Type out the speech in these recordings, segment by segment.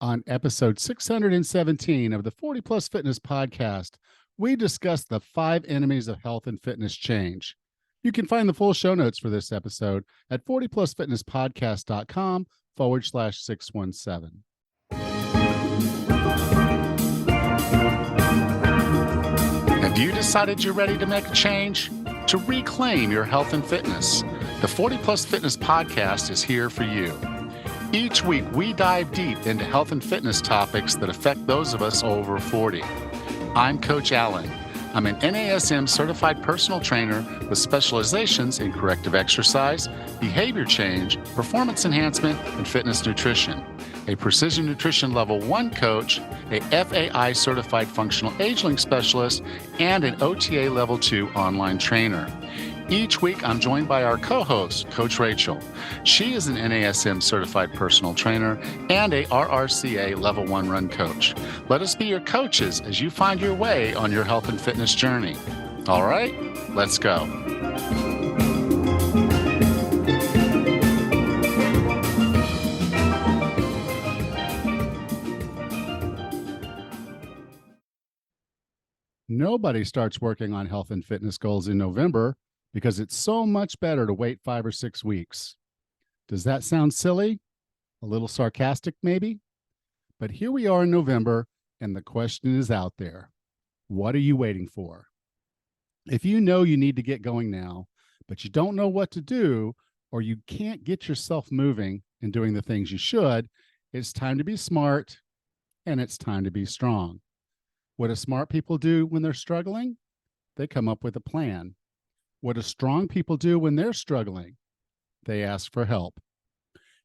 On episode 617 of the 40 Plus Fitness Podcast, we discuss the 5 enemies of health and fitness change. You can find the full show notes for this episode at 40plusfitnesspodcast.com/617. Have you decided you're ready to make a change? To reclaim your health and fitness? The 40 Plus Fitness Podcast is here for you. Each week, we dive deep into health and fitness topics that affect those of us over 40. I'm Coach Allen. I'm an NASM certified personal trainer with specializations in corrective exercise, behavior change, performance enhancement, and fitness nutrition. A Precision Nutrition Level 1 coach, a FAI certified functional age-linked specialist, and an OTA Level 2 online trainer. Each week, I'm joined by our co-host, Coach Rachel. She is an NASM certified personal trainer and a RRCA Level 1 run coach. Let us be your coaches as you find your way on your health and fitness journey. All right, let's go. Nobody starts working on health and fitness goals in November because it's so much better to wait 5 or 6 weeks. Does that sound silly? A little sarcastic, maybe? But here we are in November, and the question is out there. What are you waiting for? If you know you need to get going now, but you don't know what to do, or you can't get yourself moving and doing the things you should, it's time to be smart, and it's time to be strong. What do smart people do when they're struggling? They come up with a plan. What do strong people do when they're struggling? They ask for help.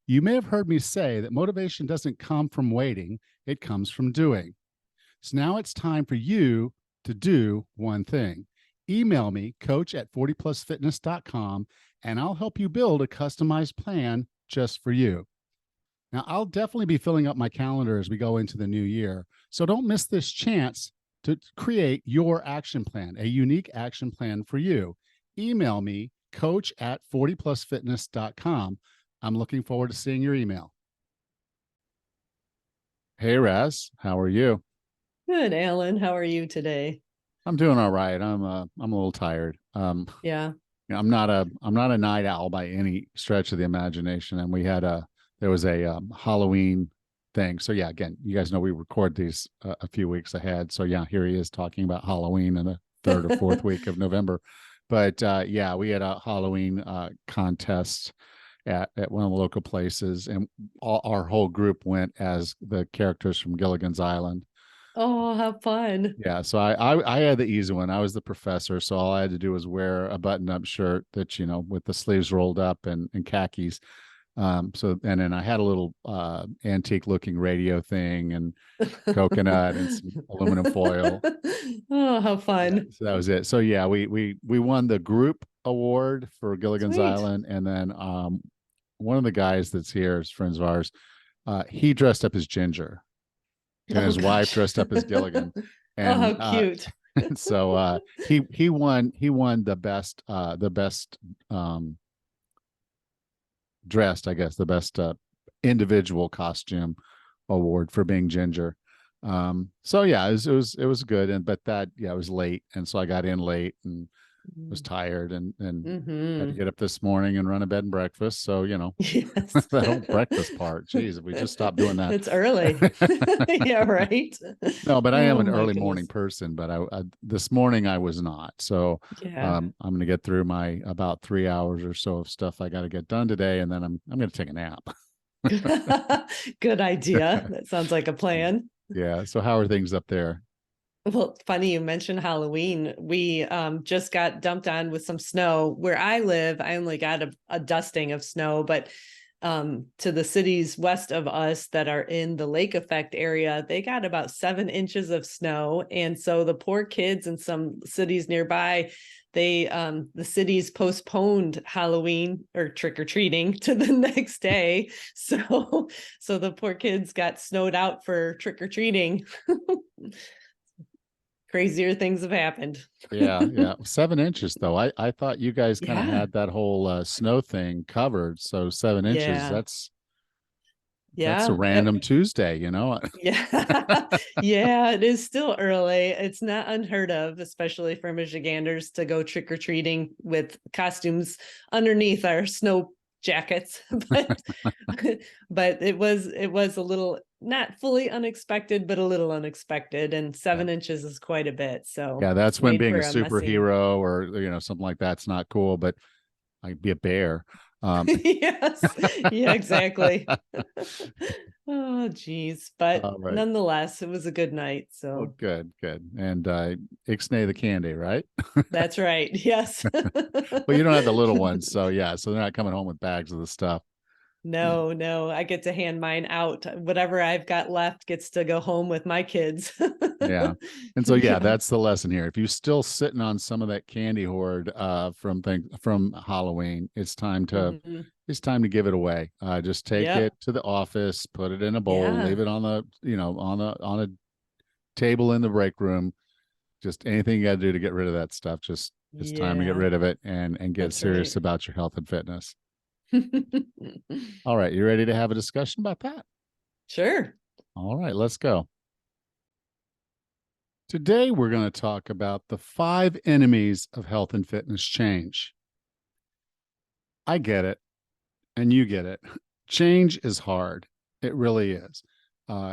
You may have heard me say that motivation doesn't come from waiting, it comes from doing. So now it's time for you to do one thing. Email me, coach@40plusfitness.com, and I'll help you build a customized plan just for you. Now, I'll definitely be filling up my calendar as we go into the new year, so don't miss this chance to create your action plan, a unique action plan for you. Email me, coach@40plusfitness.com. I'm looking forward to seeing your email. Hey, Raz, how are you? Good, Alan. How are you today? I'm doing all right. I'm a little tired. Yeah. I'm not a night owl by any stretch of the imagination. And there was a Halloween thing. So yeah, again, you guys know we record these a few weeks ahead. So yeah, here he is talking about Halloween in the 3rd or 4th week of November. But yeah, we had a Halloween contest at one of the local places, and our whole group went as the characters from Gilligan's Island. Oh, how fun. Yeah, so I had the easy one. I was the professor, so all I had to do was wear a button-up shirt that, with the sleeves rolled up and khakis. And then I had a little antique looking radio thing and coconut and some aluminum foil. Oh, how fun. Yeah, so that was it. So yeah, we won the group award for Gilligan's Sweet. Island. And then one of the guys that's here is friends of ours. He dressed up as Ginger, and his wife dressed up as Gilligan. And oh, how cute. And so he won the best dressed, I guess, the best individual costume award for being Ginger. So yeah, it was good. But it was late. And so I got in late and was tired and had to get up this morning and run a bed and breakfast. So, yes. the whole breakfast part, geez, if we just stopped doing that. It's early. Yeah, right. No, but I am an early morning person, but I this morning I was not. So yeah. I'm going to get through my about 3 hours or so of stuff I got to get done today. And then I'm going to take a nap. Good idea. That sounds like a plan. Yeah. So how are things up there? Well, funny you mentioned Halloween. We just got dumped on with some snow. Where I live, I only got a dusting of snow, but to the cities west of us that are in the lake effect area, they got about 7 inches of snow. And so the poor kids in some cities nearby, the cities postponed Halloween or trick-or-treating to the next day. So the poor kids got snowed out for trick-or-treating. Crazier things have happened. Yeah. 7 inches though. I thought you guys kind of had that whole snow thing covered. So 7 inches, That's a Yeah. random Tuesday, you know? Yeah. Yeah, it is still early. It's not unheard of, especially for Michiganders to go trick or treating with costumes underneath our snow jackets. But but it was a little not fully unexpected, but a little unexpected. And Yeah. 7 inches is quite a bit. So Yeah, that's when made being a for a messy. superhero or something like that's not cool, but I'd be a bear. Yes. Yeah, exactly. Oh, geez. But All right. nonetheless, it was a good night. Well, So good, good. And Ixnay the candy, right? that's right. Yes. Well, you don't have the little ones, so yeah, so they're not coming home with bags of the stuff. Yeah. No, no, I get to hand mine out. Whatever I've got left gets to go home with my kids. Yeah. And so yeah, Yeah. that's the lesson here. If you're still sitting on some of that candy hoard from Halloween, Mhm. it's time to give it away. Just take Yep. it to the office, put it in a bowl, Yeah, leave it on the, on a table in the break room. Just anything you got to do to get rid of that stuff. Just it's time to get yeah, rid of it and get that's serious right. about your health and fitness. All right, you ready to have a discussion about that? Sure. All right, let's go. Today, we're going to talk about the 5 enemies of health and fitness change. I get it, and you get it. Change is hard. It really is.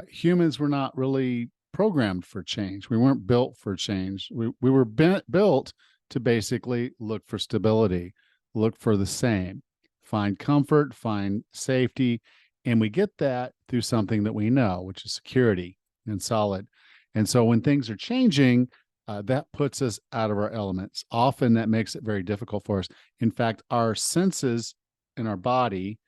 Humans were not really programmed for change. We weren't built for change. We were built to basically look for stability, look for the same, find comfort, find safety. And we get that through something that we know, which is security and solid. And so when things are changing, that puts us out of our elements. Often that makes it very difficult for us. In fact, our senses in our body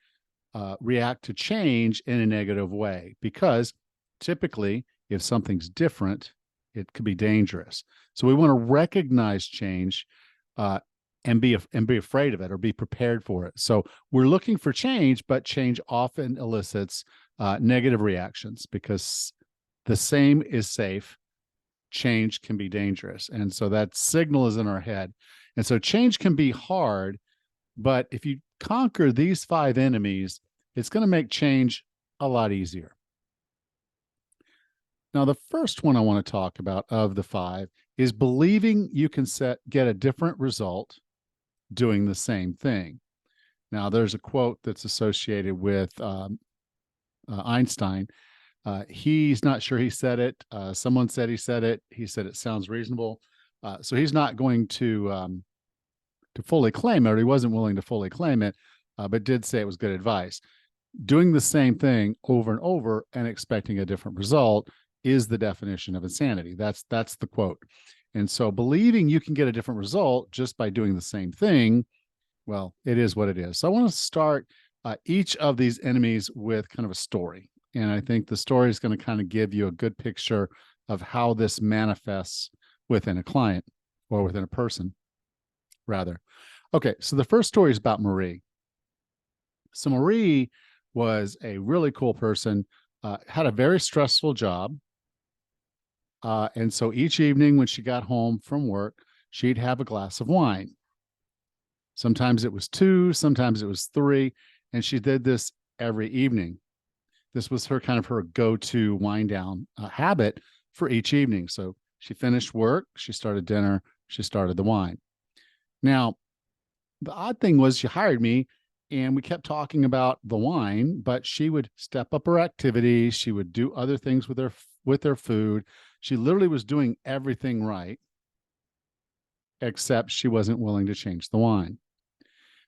react to change in a negative way because typically, if something's different, it could be dangerous. So we want to recognize change uh, and be afraid of it or be prepared for it. So we're looking for change, but change often elicits negative reactions because the same is safe. Change can be dangerous, and so that signal is in our head. And so change can be hard, but if you conquer these 5 enemies, it's going to make change a lot easier. Now, the first one I want to talk about of the 5 is believing you can get a different result doing the same thing. Now, there's a quote that's associated with Einstein. He's not sure he said it. Someone said he said it. He said it sounds reasonable. So he's not going to fully claim it, or he wasn't willing to fully claim it, but did say it was good advice. Doing the same thing over and over and expecting a different result is the definition of insanity. That's the quote. And so believing you can get a different result just by doing the same thing, well, it is what it is. So I want to start each of these enemies with kind of a story. And I think the story is going to kind of give you a good picture of how this manifests within a client or within a person, rather. Okay, so the first story is about Marie. So Marie was a really cool person, had a very stressful job. And so each evening when she got home from work, she'd have a glass of wine. Sometimes it was 2, sometimes it was 3, and she did this every evening. This was her kind of her go-to wind down habit for each evening. So she finished work, she started dinner, she started the wine. Now, the odd thing was she hired me and we kept talking about the wine, but she would step up her activities, she would do other things with her food. She literally was doing everything right, except she wasn't willing to change the wine.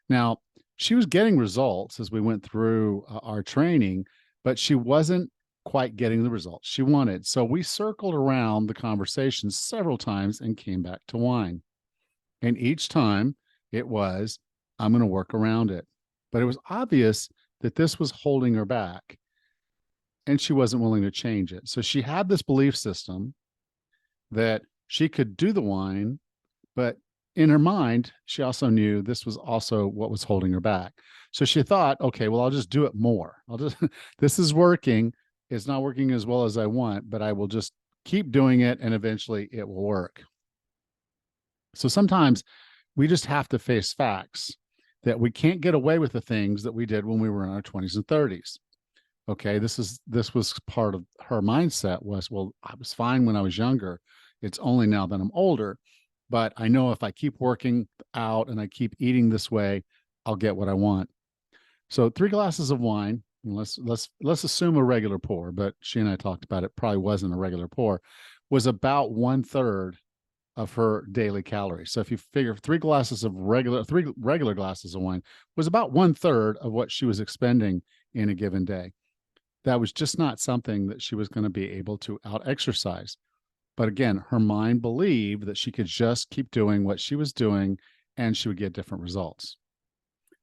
Now, she was getting results as we went through our training, but she wasn't quite getting the results she wanted. So we circled around the conversation several times and came back to wine. And each time it was, I'm going to work around it. But it was obvious that this was holding her back and she wasn't willing to change it. So she had this belief system that she could do the wine, but in her mind, she also knew this was also what was holding her back. So she thought, okay, well, I'll just do it more. This is working. It's not working as well as I want, but I will just keep doing it and eventually it will work. So sometimes we just have to face facts that we can't get away with the things that we did when we were in our 20s and 30s. Okay, this was part of her mindset was, well, I was fine when I was younger. It's only now that I'm older, but I know if I keep working out and I keep eating this way, I'll get what I want. So 3 glasses of wine, let's assume a regular pour, but she and I talked about it, probably wasn't a regular pour, was about 1/3 of her daily calories. So if you figure three regular glasses of wine was about 1/3 of what she was expending in a given day. That was just not something that she was going to be able to out exercise. But again, her mind believed that she could just keep doing what she was doing and she would get different results.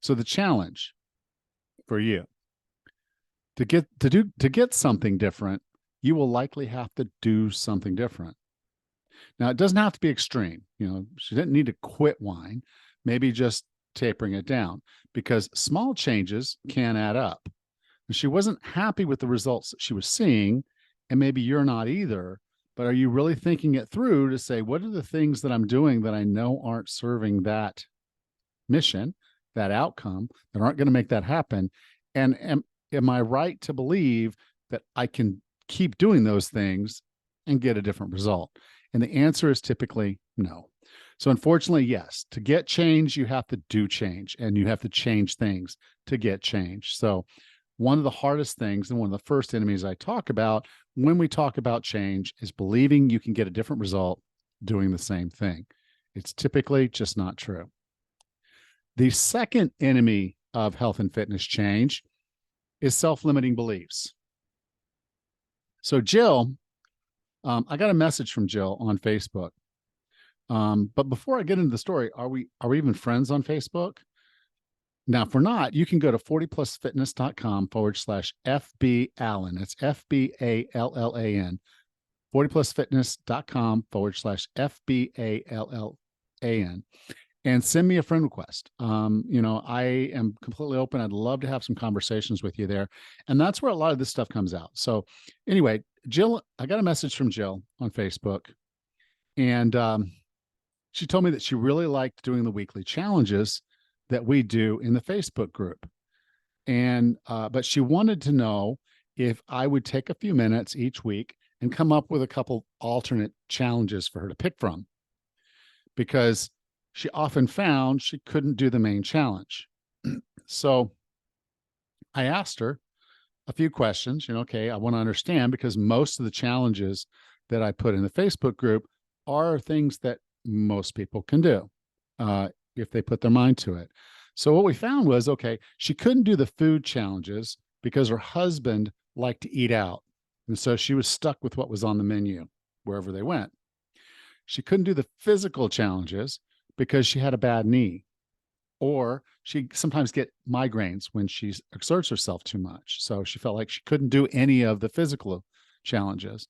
So the challenge for you to get something different, you will likely have to do something different. Now, it doesn't have to be extreme. She didn't need to quit wine, maybe just tapering it down, because small changes can add up. And she wasn't happy with the results that she was seeing, and maybe you're not either. But are you really thinking it through to say, what are the things that I'm doing that I know aren't serving that mission, that outcome, that aren't going to make that happen? And am I right to believe that I can keep doing those things and get a different result? And the answer is typically no. So unfortunately, yes, to get change, you have to do change and you have to change things to get change. So one of the hardest things and one of the first enemies I talk about when we talk about change is believing you can get a different result doing the same thing. It's typically just not true. The second enemy of health and fitness change is self-limiting beliefs. So Jill, I got a message from Jill on Facebook. But before I get into the story, are we even friends on Facebook? Now, if we're not, you can go to 40plusfitness.com/FB Allen. That's FBALLAN. 40plusfitness.com/FBALLAN. And send me a friend request. I am completely open. I'd love to have some conversations with you there. And that's where a lot of this stuff comes out. So anyway, Jill, I got a message from Jill on Facebook. And she told me that she really liked doing the weekly challenges that we do in the Facebook group. And but she wanted to know if I would take a few minutes each week and come up with a couple alternate challenges for her to pick from, because she often found she couldn't do the main challenge. So I asked her a few questions. Okay, I want to understand, because most of the challenges that I put in the Facebook group are things that most people can do if they put their mind to it. So what we found was, okay, she couldn't do the food challenges because her husband liked to eat out. And so she was stuck with what was on the menu wherever they went. She couldn't do the physical challenges because she had a bad knee, or she sometimes get migraines when she exerts herself too much. So she felt like she couldn't do any of the physical challenges.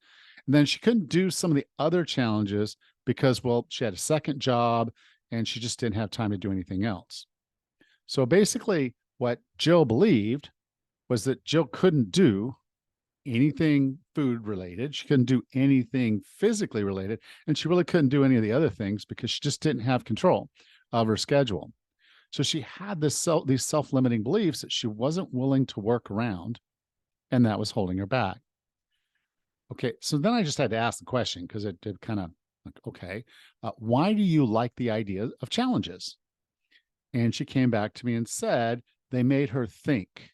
And then she couldn't do some of the other challenges because, well, she had a second job and she just didn't have time to do anything else. So basically, what Jill believed was that Jill couldn't do anything food related. She couldn't do anything physically related. And she really couldn't do any of the other things because she just didn't have control of her schedule. So she had these self-limiting beliefs that she wasn't willing to work around, and that was holding her back. Okay, so then I just had to ask the question, because it did kind of like, okay, why do you like the idea of challenges? And she came back to me and said they made her think.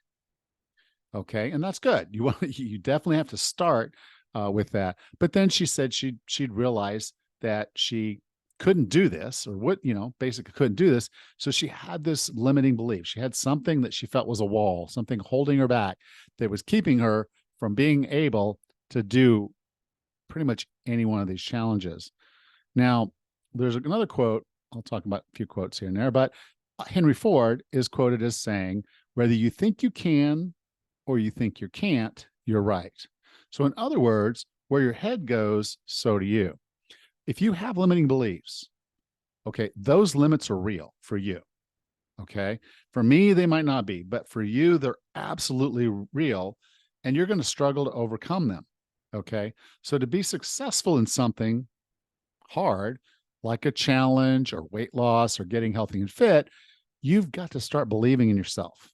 Okay, and that's good. You definitely have to start with that. But then she said she'd realized that she couldn't do this, or basically couldn't do this. So she had this limiting belief. She had something that she felt was a wall, something holding her back that was keeping her from being able to do pretty much any one of these challenges. Now, there's another quote. I'll talk about a few quotes here and there, but Henry Ford is quoted as saying, whether you think you can or you think you can't, you're right. So in other words, where your head goes, so do you. If you have limiting beliefs, okay, those limits are real for you. Okay. For me, they might not be, but for you, they're absolutely real, and you're going to struggle to overcome them. Okay. So to be successful in something hard, like a challenge or weight loss or getting healthy and fit, you've got to start believing in yourself.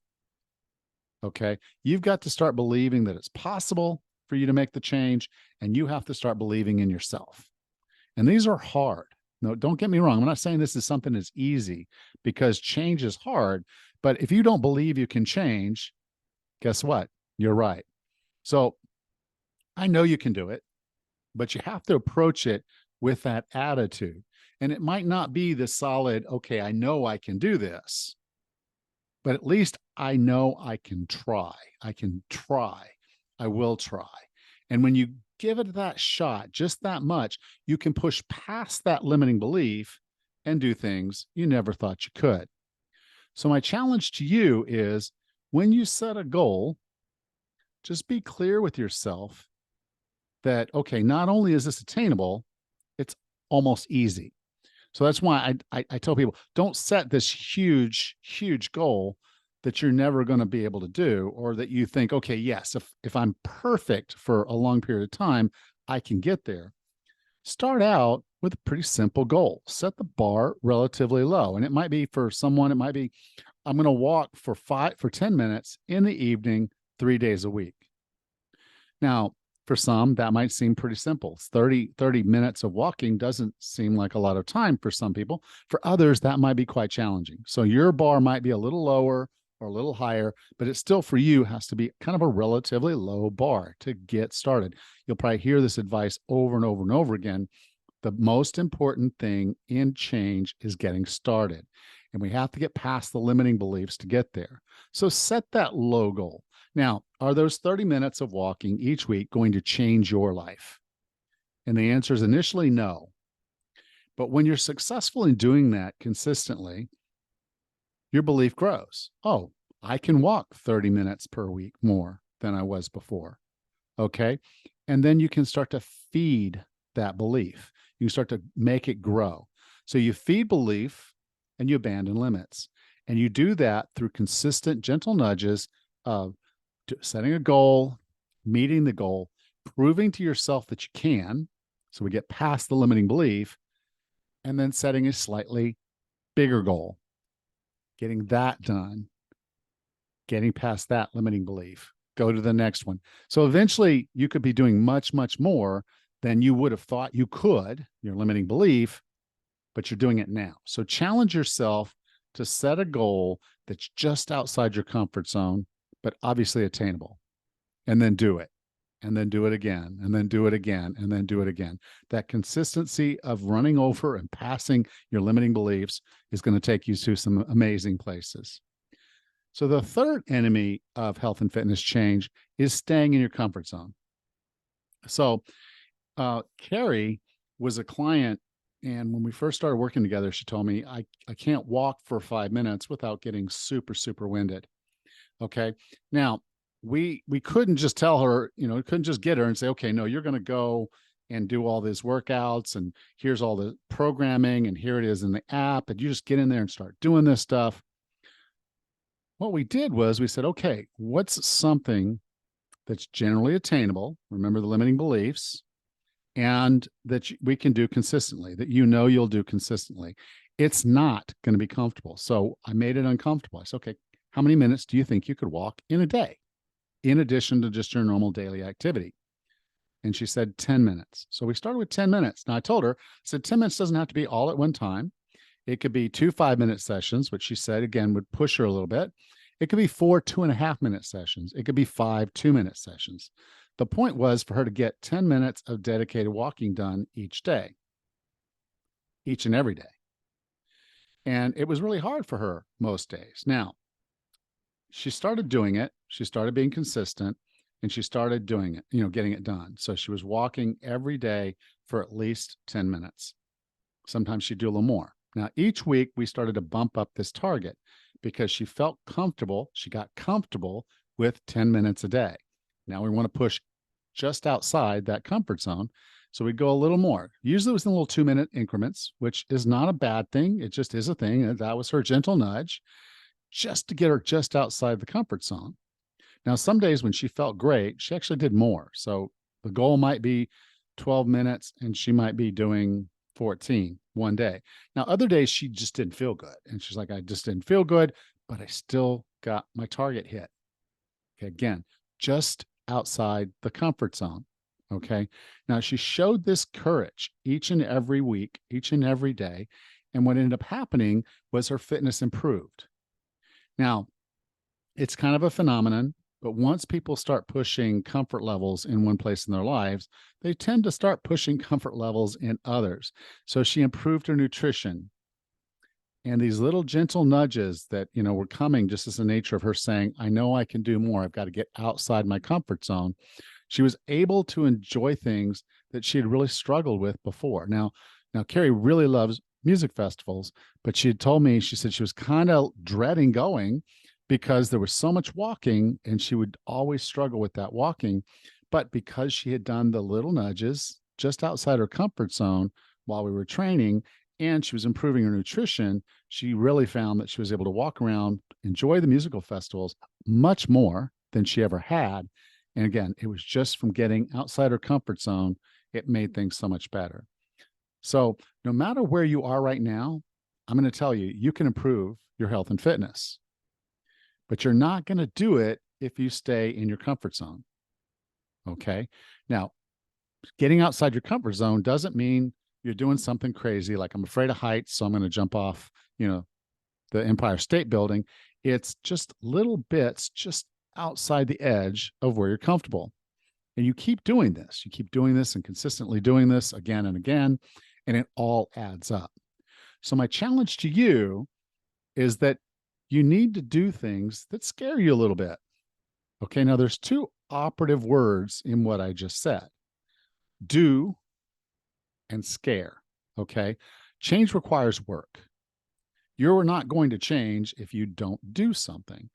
Okay. You've got to start believing that it's possible for you to make the change, and you have to start believing in yourself. And these are hard. No, don't get me wrong. I'm not saying this is something that's easy, because change is hard. But if you don't believe you can change, guess what? You're right. So I know you can do it, but you have to approach it with that attitude. And it might not be the solid, okay, I know I can do this, but at least I know I can try. I can try. I will try. And when you give it that shot, just that much, you can push past that limiting belief and do things you never thought you could. So, my challenge to you is, when you set a goal, just be clear with yourself that, okay, not only is this attainable, it's almost easy. So that's why I tell people, don't set this huge goal that you're never going to be able to do, or that you think, okay, yes, if I'm perfect for a long period of time, I can get there. Start out with a pretty simple goal. Set the bar relatively low. And it might be, for someone, it might be, I'm going to walk for 10 minutes in the evening, 3 days a week. Now, for some, that might seem pretty simple. 30 minutes of walking doesn't seem like a lot of time for some people. For others, that might be quite challenging. So your bar might be a little lower or a little higher, but it still, for you, has to be kind of a relatively low bar to get started. You'll probably hear this advice over and over and over again. The most important thing in change is getting started. And we have to get past the limiting beliefs to get there. So set that low goal. Now, are those 30 minutes of walking each week going to change your life? And the answer is initially no. But when you're successful in doing that consistently, your belief grows. Oh, I can walk 30 minutes per week more than I was before. Okay. And then you can start to feed that belief. You start to make it grow. So you feed belief and you abandon limits. And you do that through consistent, gentle nudges of setting a goal, meeting the goal, proving to yourself that you can. So we get past the limiting belief, and then setting a slightly bigger goal, getting that done, getting past that limiting belief, go to the next one. So eventually you could be doing much more than you would have thought you could, your limiting belief, but you're doing it now. So challenge yourself to set a goal that's just outside your comfort zone, but obviously attainable, and then do it, and then do it again, and then do it again, and then do it again. That consistency of running over and passing your limiting beliefs is going to take you to some amazing places. So the third enemy of health and fitness change is staying in your comfort zone. So Carrie was a client, and when we first started working together, she told me, I can't walk for 5 minutes without getting super winded. Okay. Now, we couldn't just tell her, we couldn't just get her and say, okay, no, you're going to go and do all these workouts, and here's all the programming, and here it is in the app, and you just get in there and start doing this stuff. What we did was we said, okay, what's something that's generally attainable? Remember the limiting beliefs, and that we can do consistently, that you'll do consistently. It's not going to be comfortable. So I made it uncomfortable. I said, okay, how many minutes do you think you could walk in a day, in addition to just your normal daily activity? And she said 10 minutes. So we started with 10 minutes. Now I told her, I said, 10 minutes doesn't have to be all at one time. It could be 2 5-minute sessions, which she said, again, would push her a little bit. It could be 4 2.5-minute sessions. It could be 5 2-minute sessions. The point was for her to get 10 minutes of dedicated walking done each day, each and every day. And it was really hard for her most days. Now, she started doing it. She started being consistent, and she started doing it, getting it done. So she was walking every day for at least 10 minutes. Sometimes she'd do a little more. Now, each week we started to bump up this target because she felt comfortable. She got comfortable with 10 minutes a day. Now we want to push just outside that comfort zone. So we go a little more. Usually it was in little 2-minute increments, which is not a bad thing. It just is a thing. And that was her gentle nudge, just to get her just outside the comfort zone. Now, some days when she felt great, she actually did more. So the goal might be 12 minutes and she might be doing 14 one day. Now, other days she just didn't feel good. And she's like, I just didn't feel good, but I still got my target hit. Okay, again, just outside the comfort zone. Okay. Now she showed this courage each and every week, each and every day. And what ended up happening was her fitness improved. Now, it's kind of a phenomenon, but once people start pushing comfort levels in one place in their lives, they tend to start pushing comfort levels in others. So she improved her nutrition. And these little gentle nudges that, were coming just as the nature of her saying, I know I can do more. I've got to get outside my comfort zone. She was able to enjoy things that she had really struggled with before. Now Carrie really loves music festivals, but she had told me, she said she was kind of dreading going because there was so much walking and she would always struggle with that walking. But because she had done the little nudges just outside her comfort zone while we were training, and she was improving her nutrition, she really found that she was able to walk around, enjoy the musical festivals much more than she ever had. And again, it was just from getting outside her comfort zone, it made things so much better. So no matter where you are right now, I'm going to tell you, you can improve your health and fitness, but you're not going to do it if you stay in your comfort zone. Okay. Now, getting outside your comfort zone doesn't mean you're doing something crazy like I'm afraid of heights, so I'm going to jump off, the Empire State Building. It's just little bits just outside the edge of where you're comfortable. And you keep doing this. You keep doing this and consistently doing this again and again, and it all adds up. So my challenge to you is that you need to do things that scare you a little bit. Okay, now there's two operative words in what I just said. Do and scare. Okay. Change requires work. You're not going to change if you don't do something.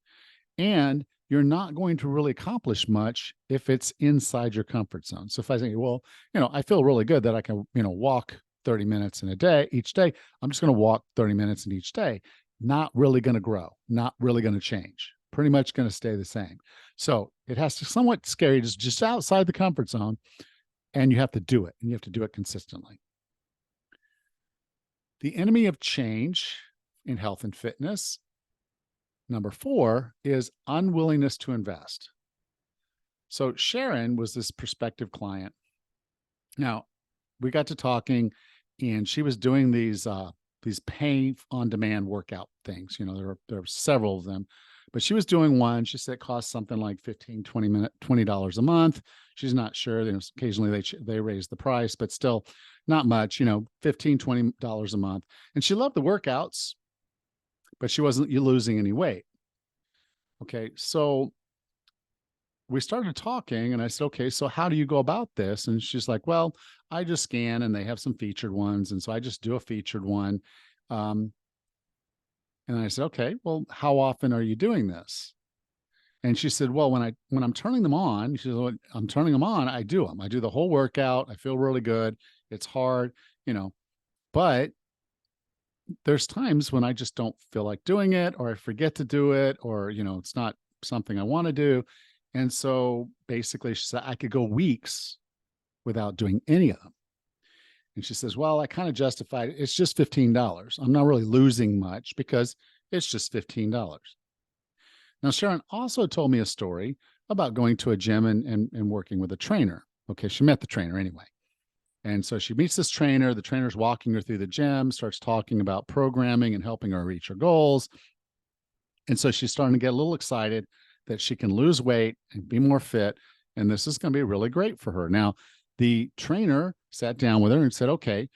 And you're not going to really accomplish much if it's inside your comfort zone. So if I say, well, I feel really good that I can, walk 30 minutes in a day, each day, I'm just going to walk 30 minutes in each day. Not really going to grow, not really going to change, pretty much going to stay the same. So it has to somewhat scary, just outside the comfort zone. And you have to do it, and you have to do it consistently. The enemy of change in health and fitness, number 4, is unwillingness to invest. So Sharon was this prospective client. Now, we got to talking, and she was doing these pay on demand workout things. There were several of them. But she was doing one. She said it cost something like $20 a month. She's not sure. Occasionally they raise the price, but still not much, $15, $20 a month. And she loved the workouts, but she wasn't losing any weight. Okay. So we started talking and I said, okay, so how do you go about this? And she's like, well, I just scan and they have some featured ones. And so I just do a featured one. And I said, okay, well, how often are you doing this? And she said, well, when I'm turning them on, she said, well, I'm turning them on, I do them. I do the whole workout. I feel really good. It's hard, but there's times when I just don't feel like doing it, or I forget to do it, or, it's not something I want to do. And so basically she said, I could go weeks without doing any of them. And she says, well, I kind of justified it. It's just $15. I'm not really losing much because it's just $15. Now, Sharon also told me a story about going to a gym and working with a trainer. Okay, she met the trainer anyway. And so she meets this trainer. The trainer's walking her through the gym, starts talking about programming and helping her reach her goals. And so she's starting to get a little excited that she can lose weight and be more fit. And this is going to be really great for her. Now, the trainer sat down with her and said, okay,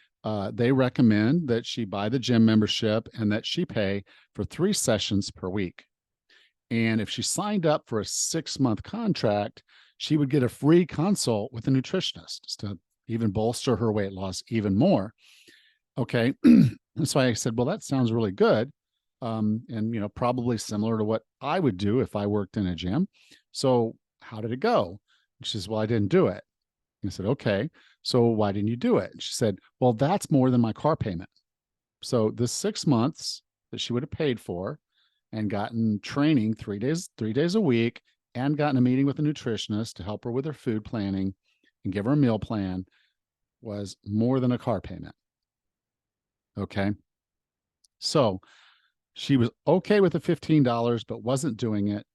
they recommend that she buy the gym membership and that she pay for 3 sessions per week. And if she signed up for a 6-month contract, she would get a free consult with a nutritionist to even bolster her weight loss even more. Okay. So I said, well, that sounds really good. And, probably similar to what I would do if I worked in a gym. So how did it go? She says, well, I didn't do it. I said, okay, so why didn't you do it? She said, well, that's more than my car payment. So the 6 months that she would have paid for and gotten training 3 days a week and gotten a meeting with a nutritionist to help her with her food planning and give her a meal plan was more than a car payment. Okay. So she was okay with the $15, but wasn't doing it.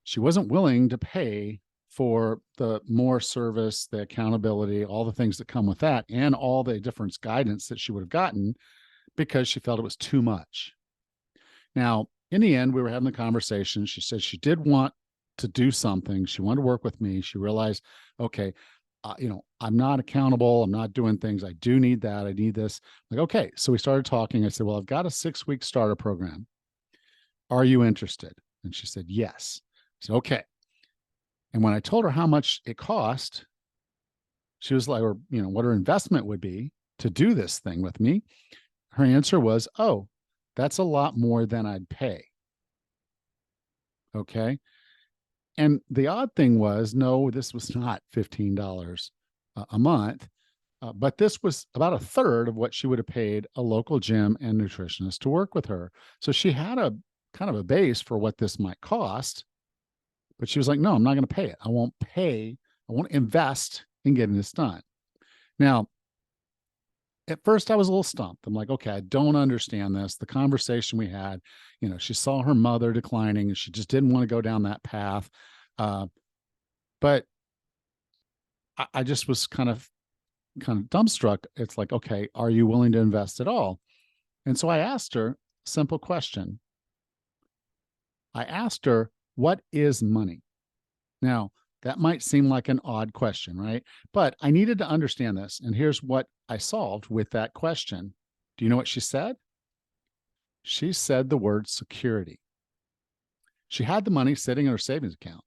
She wasn't willing to pay for the more service, the accountability, all the things that come with that, and all the different guidance that she would have gotten because she felt it was too much. Now, in the end, we were having the conversation. She said she did want to do something. She wanted to work with me. She realized, okay, I'm not accountable. I'm not doing things. I do need that. I need this. Like, okay. So we started talking. I said, well, I've got a 6-week starter program. Are you interested? And she said, yes. I said, okay. And when I told her how much it cost, she was like, or, what her investment would be to do this thing with me. Her answer was, oh, that's a lot more than I'd pay. Okay. And the odd thing was, no, this was not $15 a month, but this was about a third of what she would have paid a local gym and nutritionist to work with her. So she had a kind of a base for what this might cost, but she was like, no, I'm not going to pay it. I won't invest in getting this done. Now, at first I was a little stumped. I'm like, okay, I don't understand this. The conversation we had, she saw her mother declining and she just didn't want to go down that path. But I just was kind of dumbstruck. It's like, okay, are you willing to invest at all? And so I asked her a simple question. I asked her, what is money? Now, that might seem like an odd question, right? But I needed to understand this. And here's what I solved with that question. Do you know what she said? She said the word security. She had the money sitting in her savings account.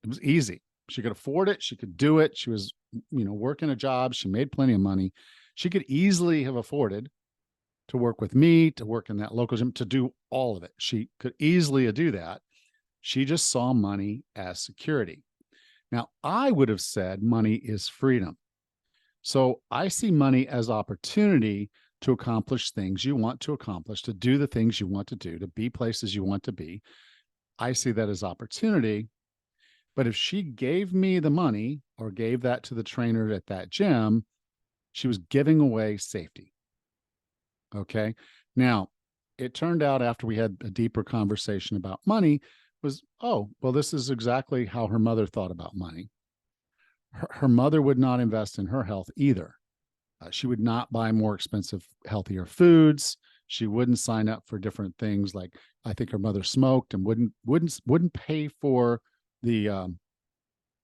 It was easy. She could afford it. She could do it. She was, working a job. She made plenty of money. She could easily have afforded to work with me, to work in that local gym, to do all of it. She could easily do that. She just saw money as security. Now, I would have said money is freedom. So I see money as opportunity to accomplish things you want to accomplish, to do the things you want to do, to be places you want to be. I see that as opportunity. But if she gave me the money or gave that to the trainer at that gym, she was giving away safety. Okay. Now, it turned out after we had a deeper conversation about money was, oh, well, this is exactly how her mother thought about money. Her mother would not invest in her health either. She would not buy more expensive, healthier foods. She wouldn't sign up for different things. Like I think her mother smoked and wouldn't pay for the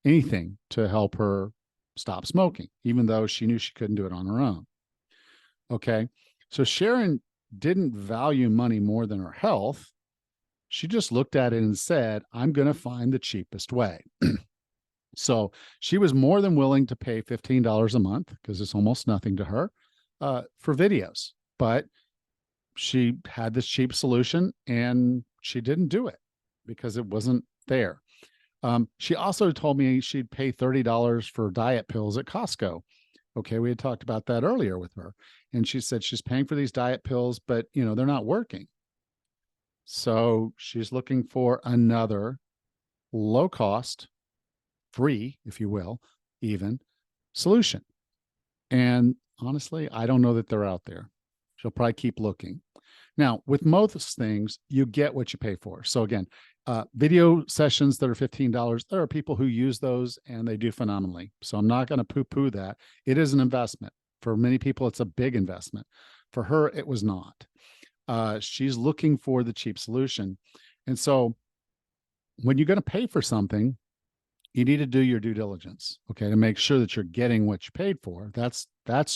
anything to help her stop smoking, even though she knew she couldn't do it on her own. Okay. So Sharon didn't value money more than her health. She just looked at it and said, I'm going to find the cheapest way. So she was more than willing to pay $15 a month, because it's almost nothing to her, for videos. But she had this cheap solution and she didn't do it because it wasn't there. She also told me she'd pay $30 for diet pills at Costco. Okay, we had talked about that earlier with her. And she said she's paying for these diet pills, but they're not working. So she's looking for another low cost, free, if you will, even solution. And honestly, I don't know that they're out there. She'll probably keep looking. Now, with most things, you get what you pay for. So again, video sessions that are $15, there are people who use those and they do phenomenally. So I'm not going to poo-poo that. It is an investment. For many people, it's a big investment. For her, it was not. She's looking for the cheap solution. And so when you're going to pay for something, you need to do your due diligence, okay, to make sure that you're getting what you paid for. That's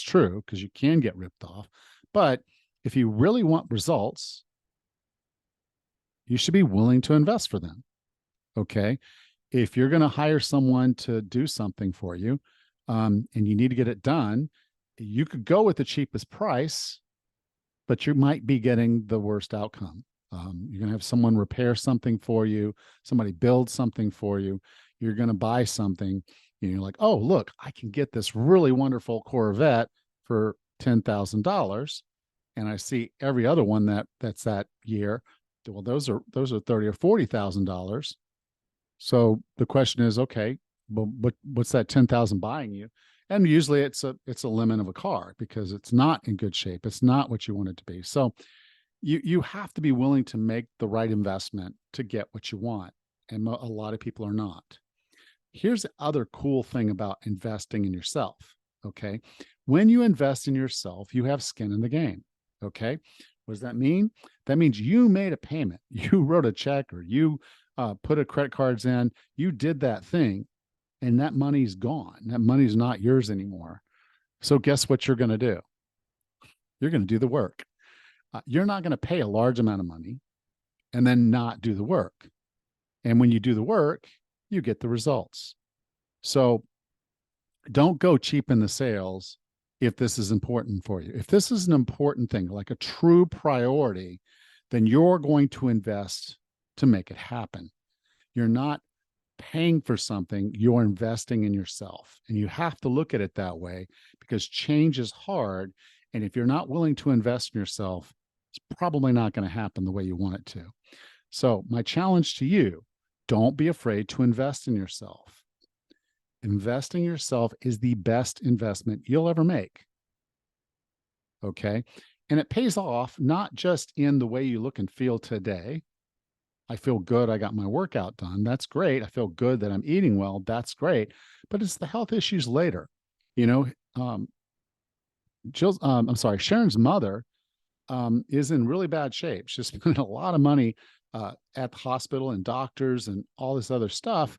true, because you can get ripped off. But if you really want results, you should be willing to invest for them, okay? If you're going to hire someone to do something for you, and you need to get it done, you could go with the cheapest price, but you might be getting the worst outcome. You're going to have someone repair something for you, somebody build something for you. You're going to buy something, and you're like, oh, look, I can get this really wonderful Corvette for $10,000. And I see every other one that's that year. Well, those are $30,000 or $40,000. So the question is, okay, but what's that 10,000 buying you? And usually it's a lemon of a car, because it's not in good shape. It's not what you want it to be. So you have to be willing to make the right investment to get what you want. and a lot of people are not. Here's the other cool thing about investing in yourself. Okay. When you invest in yourself, you have skin in the game. Okay. What does that mean? That means you made a payment, you wrote a check, or you put a credit cards in, you did that thing, and that money's gone. That money's not yours anymore. So guess what you're going to do? You're going to do the work. You're not going to pay a large amount of money and then not do the work. And when you do the work, you get the results. So don't go cheap in the sales if this is important for you. If this is an important thing, like a true priority, then you're going to invest to make it happen. You're not paying for something, you're investing in yourself. And you have to look at it that way, because change is hard. And if you're not willing to invest in yourself, it's probably not going to happen the way you want it to. So my challenge to you, don't be afraid to invest in yourself. Investing in yourself is the best investment you'll ever make. Okay. And it pays off not just in the way you look and feel today. I feel good, I got my workout done. That's great. I feel good that I'm eating well. That's great. But it's the health issues later. You know, Sharon's mother is in really bad shape. She's spent a lot of money at the hospital and doctors and all this other stuff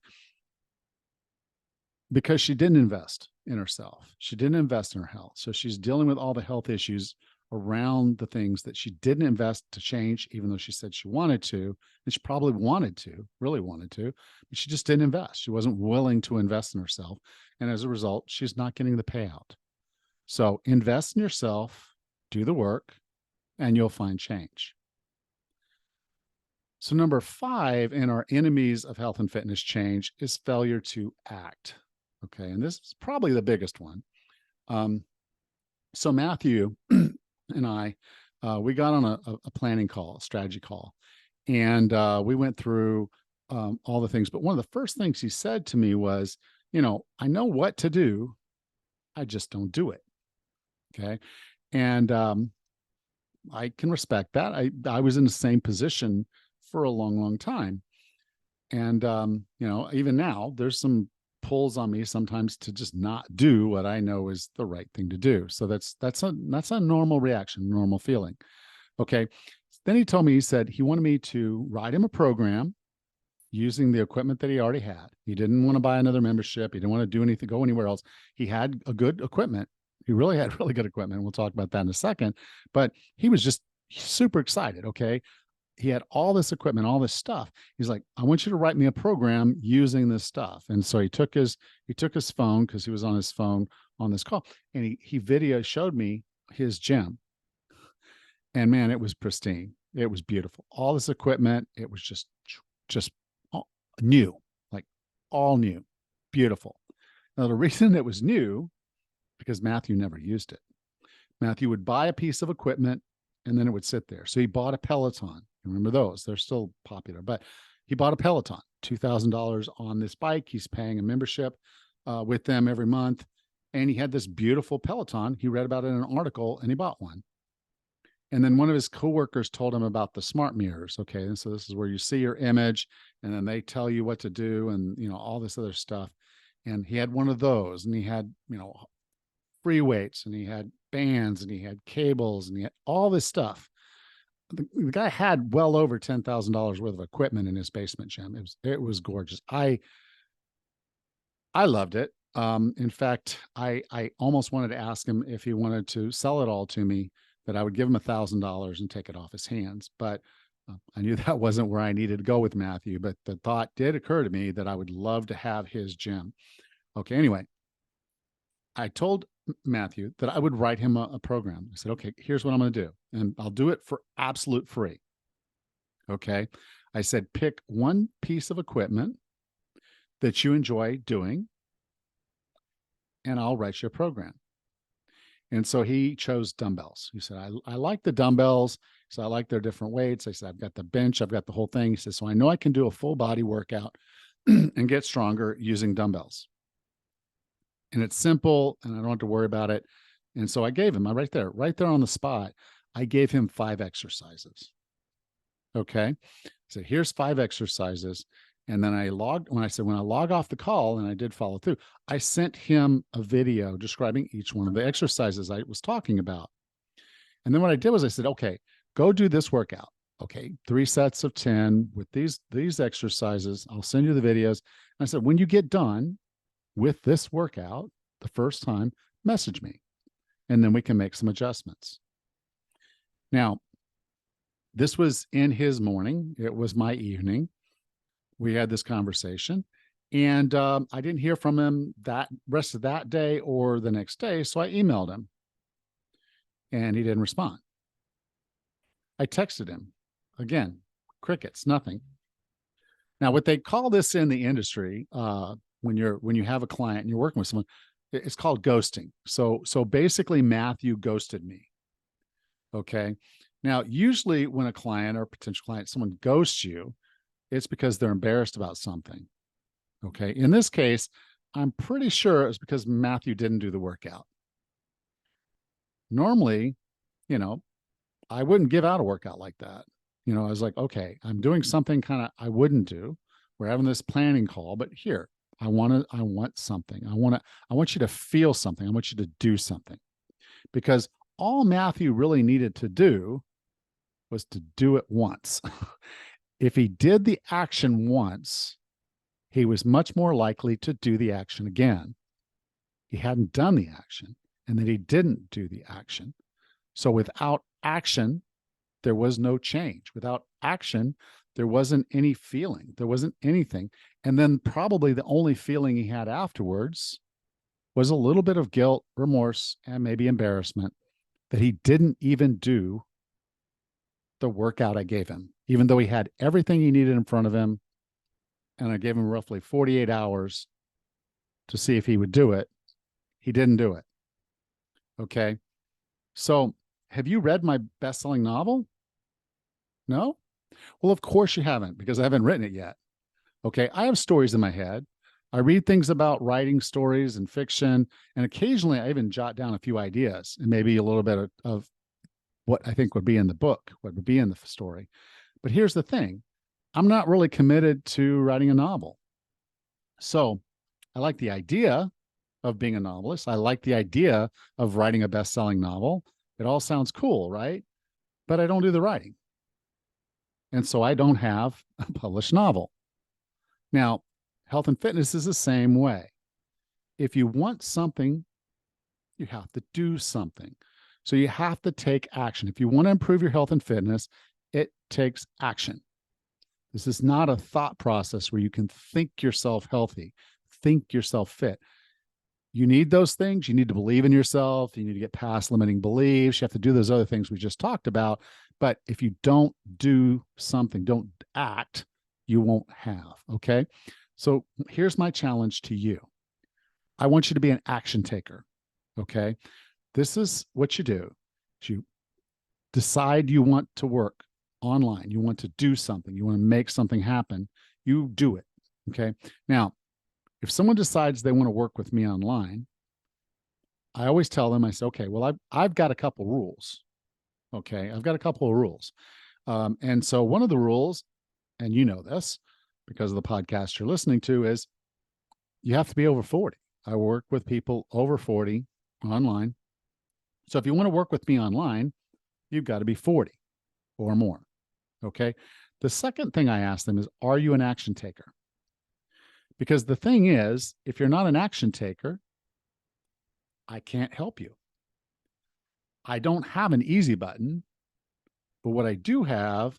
because she didn't invest in herself. She didn't invest in her health. So she's dealing with all the health issues around the things that she didn't invest to change, even though she said she wanted to, and she probably really wanted to, but she just didn't invest. She wasn't willing to invest in herself. And as a result, she's not getting the payout. So invest in yourself, do the work, and you'll find change. So number 5 in our enemies of health and fitness change is failure to act. Okay. And this is probably the biggest one. So Matthew and I, we got on a planning call, a strategy call, and we went through all the things. But one of the first things he said to me was, I know what to do, I just don't do it. Okay. And I can respect that. I was in the same position for a long, long time. And, even now there's some pulls on me sometimes to just not do what I know is the right thing to do. So that's a normal reaction, normal feeling. Okay. Then he told me, he said he wanted me to write him a program using the equipment that he already had. He didn't want to buy another membership. He didn't want to do anything, go anywhere else. He had a good equipment. He really had really good equipment. We'll talk about that in a second, but he was just super excited. Okay. He had all this equipment, all this stuff. He's like, I want you to write me a program using this stuff. And so he took his phone, because he was on his phone on this call, and he showed me his gym. And man, it was pristine. It was beautiful. All this equipment, it was just new, like all new, beautiful. Now, the reason it was new, because Matthew never used it. Matthew would buy a piece of equipment and then it would sit there. So he bought a Peloton. Remember those? They're still popular, but he bought a Peloton, $2,000 on this bike. He's paying a membership with them every month. And he had this beautiful Peloton. He read about it in an article and he bought one. And then one of his coworkers told him about the smart mirrors. Okay. And so this is where you see your image and then they tell you what to do and, all this other stuff. And he had one of those, and he had, free weights, and he had bands, and he had cables, and he had all this stuff. The guy had well over $10,000 worth of equipment in his basement gym. It was gorgeous. I loved it. In fact, I almost wanted to ask him if he wanted to sell it all to me, that I would give him $1,000 and take it off his hands. But I knew that wasn't where I needed to go with Matthew, but the thought did occur to me that I would love to have his gym. Okay. Anyway, I told Matthew that I would write him a program. I said, okay, here's what I'm going to do. And I'll do it for absolute free. Okay. I said, pick one piece of equipment that you enjoy doing, and I'll write you a program. And so he chose dumbbells. He said, I like the dumbbells. So I like their different weights. I said, I've got the bench, I've got the whole thing. He said, so I know I can do a full body workout and get stronger using dumbbells. And it's simple and I don't have to worry about it. And so I gave him, right there on the spot, I gave him 5 exercises. Okay. So here's 5 exercises. And then when I log off the call, and I did follow through, I sent him a video describing each one of the exercises I was talking about. And then what I did was I said, okay, go do this workout. Okay, 3 sets of 10 with these exercises. I'll send you the videos. And I said, when you get done with this workout the first time, message me, and then we can make some adjustments. Now, this was in his morning. It was my evening. We had this conversation, and I didn't hear from him that rest of that day or the next day. So I emailed him, and he didn't respond. I texted him again, crickets, nothing. Now, what they call this in the industry, when you have a client and you're working with someone, it's called ghosting. So basically, Matthew ghosted me. Okay. Now, usually when a client or potential client, someone ghosts you, it's because they're embarrassed about something. Okay. In this case, I'm pretty sure it's because Matthew didn't do the workout. Normally, I wouldn't give out a workout like that. I was like, okay, I'm doing something kind of I wouldn't do. We're having this planning call, but here, I want something. I want you to feel something. I want you to do something. Because all Matthew really needed to do was to do it once. If he did the action once, he was much more likely to do the action again. He hadn't done the action, and then he didn't do the action. So without action, there was no change. Without action, there wasn't any feeling. There wasn't anything. And then probably the only feeling he had afterwards was a little bit of guilt, remorse, and maybe embarrassment that he didn't even do the workout I gave him, even though he had everything he needed in front of him. And I gave him roughly 48 hours to see if he would do it. He didn't do it. Okay. So have you read my best-selling novel? No? Well, of course you haven't, because I haven't written it yet. Okay. I have stories in my head. I read things about writing stories and fiction, and occasionally I even jot down a few ideas and maybe a little bit of what I think would be in the book, what would be in the story. But here's the thing. I'm not really committed to writing a novel. So I like the idea of being a novelist. I like the idea of writing a best-selling novel. It all sounds cool, right? But I don't do the writing. And so I don't have a published novel. Now, health and fitness is the same way. If you want something, you have to do something. So you have to take action. If you want to improve your health and fitness, it takes action. This is not a thought process where you can think yourself healthy, think yourself fit. You need those things. You need to believe in yourself. You need to get past limiting beliefs. You have to do those other things we just talked about. But if you don't do something, don't act, you won't have. Okay. So here's my challenge to you. I want you to be an action taker. Okay. This is what you do. You decide you want to work online. You want to do something. You want to make something happen. You do it. Okay. Now, if someone decides they want to work with me online, I always tell them, I say, okay, well, I've got a couple rules. Okay. I've got a couple of rules. And so one of the rules, and you know this because of the podcast you're listening to, is you have to be over 40. I work with people over 40 online. So if you want to work with me online, you've got to be 40 or more. Okay. The second thing I ask them is, are you an action taker? Because the thing is, if you're not an action taker, I can't help you. I don't have an easy button, but what I do have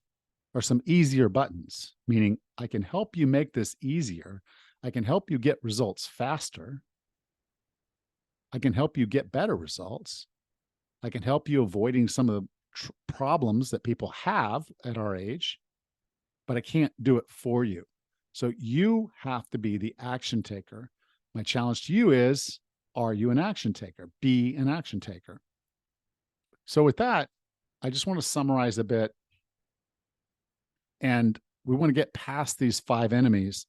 are some easier buttons, meaning I can help you make this easier. I can help you get results faster. I can help you get better results. I can help you avoiding some of the problems that people have at our age, but I can't do it for you. So you have to be the action taker. My challenge to you is, are you an action taker? Be an action taker. So with that, I just want to summarize a bit. And we want to get past these 5 enemies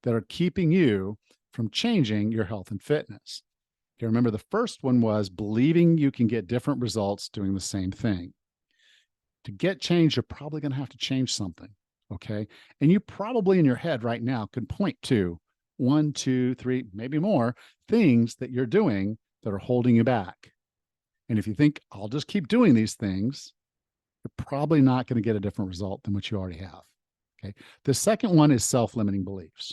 that are keeping you from changing your health and fitness. Okay, remember, the first one was believing you can get different results doing the same thing. To get change, you're probably going to have to change something. Okay. And you probably in your head right now can point to 1, 2, 3, maybe more things that you're doing that are holding you back. And if you think, I'll just keep doing these things, you're probably not going to get a different result than what you already have. Okay. The second one is self-limiting beliefs.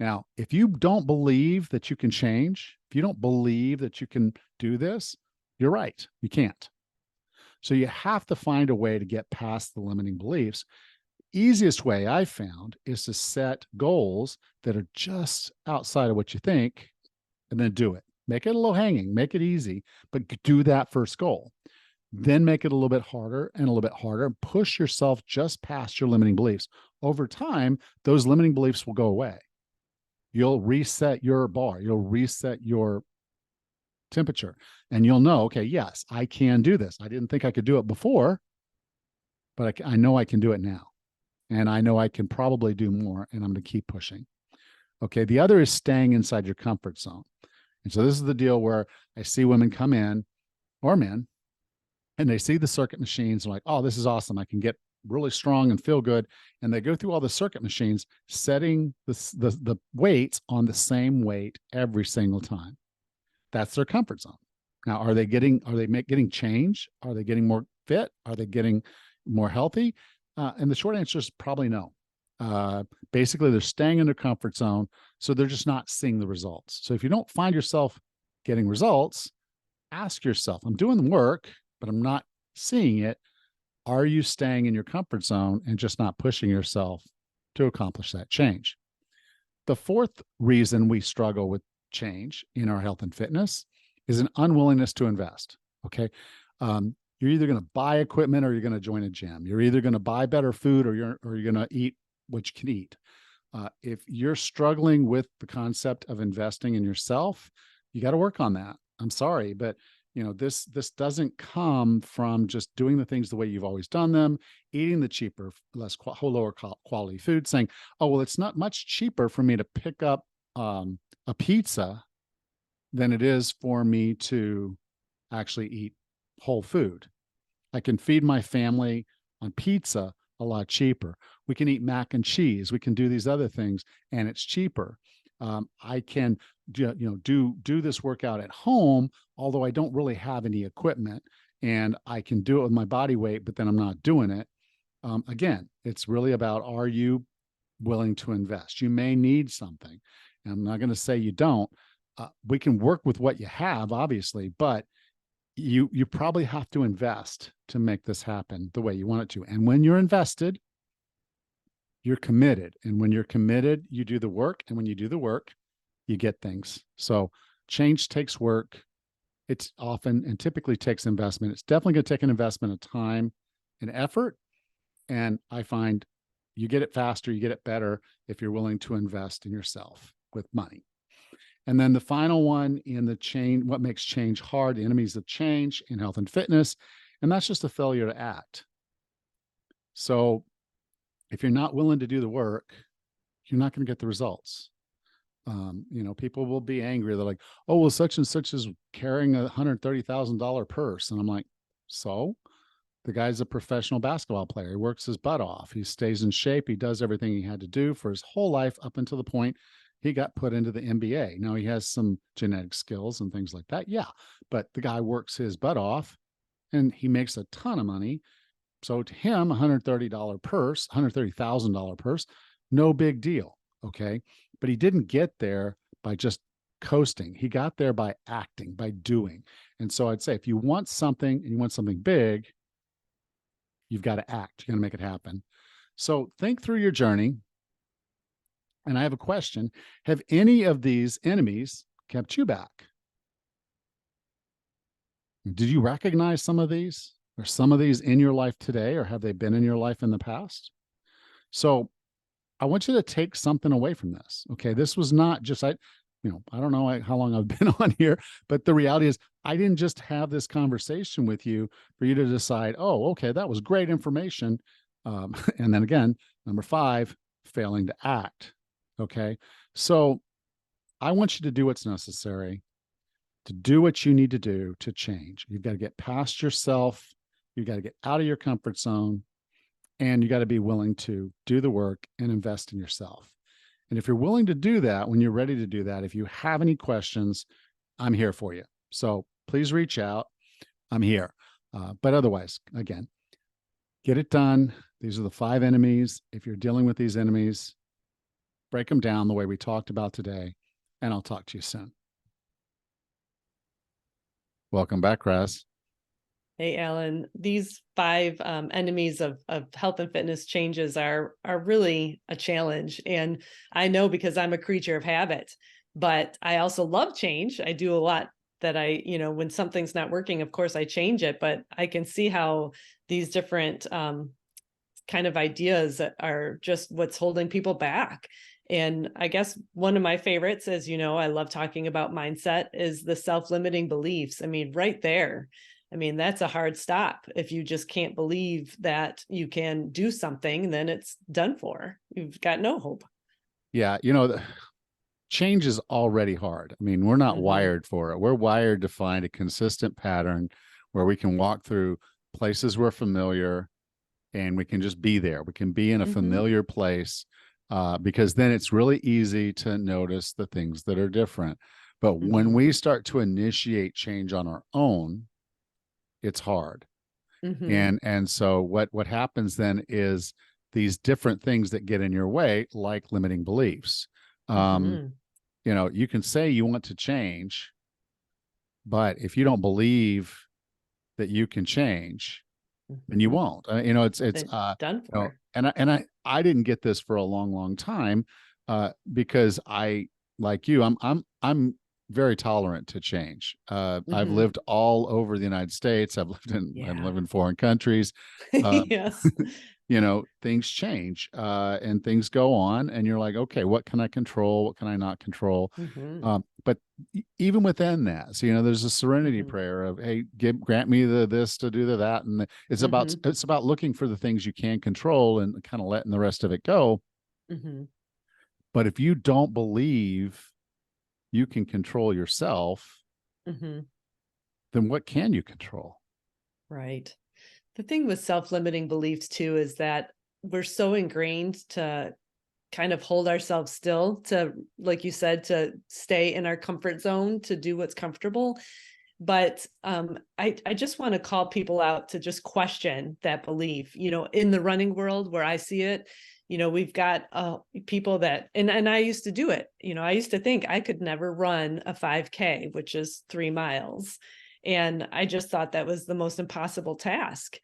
Now, if you don't believe that you can change, if you don't believe that you can do this, you're right. You can't. So you have to find a way to get past the limiting beliefs. Easiest way I've found is to set goals that are just outside of what you think and then do it. Make it a low hanging, make it easy, but do that first goal. Then make it a little bit harder and a little bit harder. Push yourself just past your limiting beliefs. Over time, those limiting beliefs will go away. You'll reset your bar, you'll reset your temperature, and you'll know, okay, yes, I can do this. I didn't think I could do it before, but I know I can do it now. And I know I can probably do more, and I'm going to keep pushing. Okay. The other is staying inside your comfort zone. And so this is the deal where I see women come in, or men, and they see the circuit machines and like, oh, this is awesome. I can get really strong and feel good. And they go through all the circuit machines, setting the weights on the same weight every single time. That's their comfort zone. Now, are they getting change? Are they getting more fit? Are they getting more healthy? And the short answer is probably no. Basically, they're staying in their comfort zone, so they're just not seeing the results. So if you don't find yourself getting results, ask yourself, I'm doing the work, but I'm not seeing it. Are you staying in your comfort zone and just not pushing yourself to accomplish that change? The fourth reason we struggle with change in our health and fitness is an unwillingness to invest. Okay. You're either going to buy equipment or you're going to join a gym. You're either going to buy better food or you're going to eat what you can eat. If you're struggling with the concept of investing in yourself, you got to work on that. I'm sorry, but this doesn't come from just doing the things the way you've always done them, eating the cheaper, lower quality food, saying, oh, well, it's not much cheaper for me to pick up a pizza than it is for me to actually eat whole food. I can feed my family on pizza a lot cheaper. We can eat mac and cheese. We can do these other things, and it's cheaper. I can do this workout at home, although I don't really have any equipment, and I can do it with my body weight, but then I'm not doing it. Again, it's really about, are you willing to invest? You may need something. And I'm not going to say you don't. We can work with what you have, obviously, but you probably have to invest to make this happen the way you want it to. And when you're invested, you're committed. And when you're committed, you do the work. And when you do the work, you get things. So change takes work. It's often and typically takes investment. It's definitely going to take an investment of time and effort. And I find you get it faster, you get it better if you're willing to invest in yourself with money. And then the final one in the chain, what makes change hard, the enemies of change in health and fitness, and that's just a failure to act. So if you're not willing to do the work, you're not going to get the results. People will be angry. They're like, oh, well, such and such is carrying a $130,000 purse. And I'm like, so? The guy's a professional basketball player. He works his butt off. He stays in shape. He does everything he had to do for his whole life up until the point he got put into the NBA. Now he has some genetic skills and things like that. Yeah. But the guy works his butt off and he makes a ton of money. So to him, $130 purse, $130,000 purse, no big deal. Okay. But he didn't get there by just coasting. He got there by acting, by doing. And so I'd say, if you want something and you want something big, you've got to act. You're going to make it happen. So think through your journey. And I have a question. Have any of these enemies kept you back? Did you recognize some of these? Are some of these in your life today, or have they been in your life in the past? So I want you to take something away from this. Okay. This was not just, I don't know how long I've been on here, but the reality is I didn't just have this conversation with you for you to decide, oh, okay, that was great information. And then again, number 5, failing to act. Okay. So I want you to do what's necessary, to do what you need to do to change. You've got to get past yourself. You've got to get out of your comfort zone. And you got to be willing to do the work and invest in yourself. And if you're willing to do that, when you're ready to do that, if you have any questions, I'm here for you. So please reach out. I'm here. But otherwise, again, get it done. These are the 5 enemies. If you're dealing with these enemies, break them down the way we talked about today, and I'll talk to you soon. Welcome back, Raz. Hey, Alan, these 5 enemies of health and fitness changes are really a challenge. And I know because I'm a creature of habit, but I also love change. I do a lot that when something's not working, of course I change it, but I can see how these different kind of ideas are just what's holding people back. And I guess one of my favorites, as you know, I love talking about mindset, is the self-limiting beliefs. I mean, right there. I mean, that's a hard stop. If you just can't believe that you can do something, then it's done for. You've got no hope. Yeah. Change is already hard. I mean, we're not wired for it. We're wired to find a consistent pattern where we can walk through places we're familiar and we can just be there. We can be in a familiar place because then it's really easy to notice the things that are different. But when we start to initiate change on our own, it's hard. And so what happens then is these different things that get in your way, like limiting beliefs. You can say you want to change, but if you don't believe that you can change, then you won't. It's done for. And I didn't get this for a long, long time because like you, I'm very tolerant to change. I've lived all over the United States. I live in foreign countries. Yes. Things change and things go on, and you're like, okay, what can I control? What can I not control? But even within that, so there's a serenity prayer of, hey, grant me this to do that, and it's about looking for the things you can control and kind of letting the rest of it go. But if you don't believe you can control yourself, then what can you control? Right. The thing with self-limiting beliefs too is that we're so ingrained to kind of hold ourselves still, to, like you said, to stay in our comfort zone, to do what's comfortable. But I just want to call people out to just question that belief. In the running world where I see it, we've got people that, and I used to do it. I used to think I could never run a 5K, which is 3 miles. And I just thought that was the most impossible task.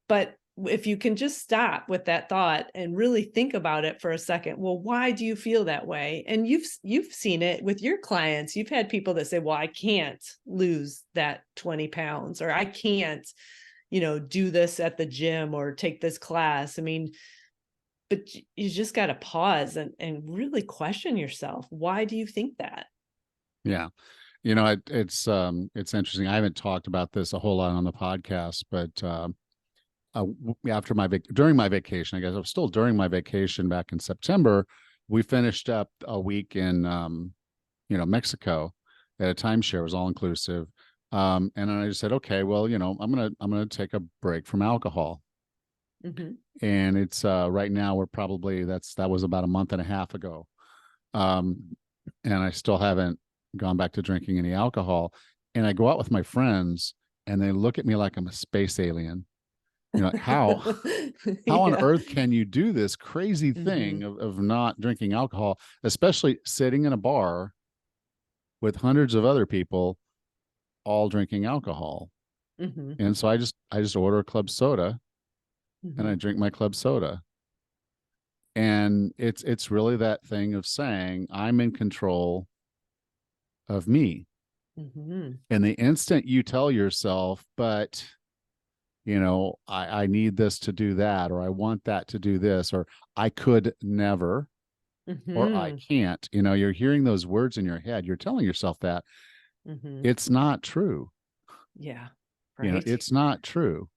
But if you can just stop with that thought and really think about it for a second, well, why do you feel that way? And you've seen it with your clients. You've had people that say, well, I can't lose that 20 pounds, or I can't, do this at the gym or take this class. I mean, but you just got to pause and really question yourself. Why do you think that? Yeah. It's interesting. I haven't talked about this a whole lot on the podcast, but during my vacation, I guess I was still during my vacation back in September, we finished up a week in, Mexico at a timeshare. It was all inclusive. And I just said, okay, well, I'm going to take a break from alcohol. And it's right now that was about a month and a half ago. And I still haven't gone back to drinking any alcohol. And I go out with my friends and they look at me like I'm a space alien. How on earth can you do this crazy thing of not drinking alcohol, especially sitting in a bar with hundreds of other people all drinking alcohol? And so I just order a club soda and I drink my club soda. And it's really that thing of saying I'm in control of me. And the instant you tell yourself, but I need this to do that, or I want that to do this, or I could never, or I can't, you're hearing those words in your head. You're telling yourself that it's not true. Yeah. Right. It's not true.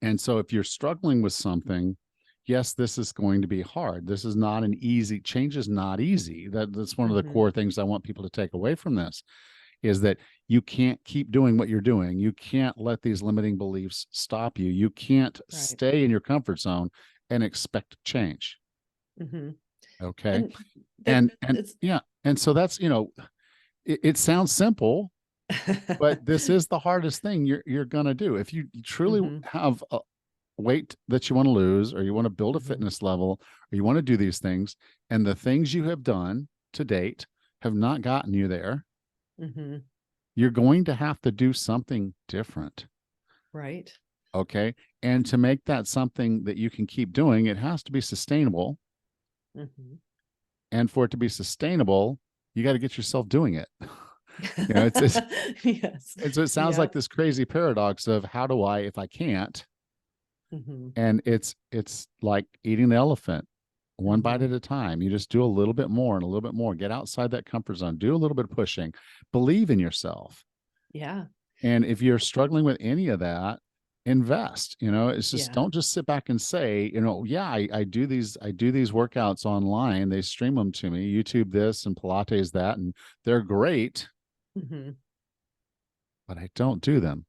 And so if you're struggling with something, yes, this is going to be hard. This is not change is not easy. That's one of the core things I want people to take away from this, is that you can't keep doing what you're doing. You can't let these limiting beliefs stop you. You can't Right. stay in your comfort zone and expect change. Mm-hmm. Okay. And And it's yeah. And so that's, it sounds simple, but this is the hardest thing you're going to do. If you truly mm-hmm. have a weight that you want to lose, or you want to build a Mm-hmm. fitness level, or you want to do these things, and the things you have done to date have not gotten you there, Mm-hmm. you're going to have to do something different. Right. Okay. And to make that something that you can keep doing, it has to be sustainable. Mm-hmm. And for it to be sustainable, you got to get yourself doing it. It's Yes. and so it sounds like Yep. this crazy paradox of how do I if I can't? Mm-hmm. And it's like eating an elephant one bite Mm-hmm. at a time. You just do a little bit more and a little bit more. Get outside that comfort zone. Do a little bit of pushing. Believe in yourself. Yeah. And if you're struggling with any of that, invest. It's just Yeah. don't just sit back and say, yeah, I do these workouts online. They stream them to me, YouTube this and Pilates that, and they're great, Mm-hmm. but I don't do them.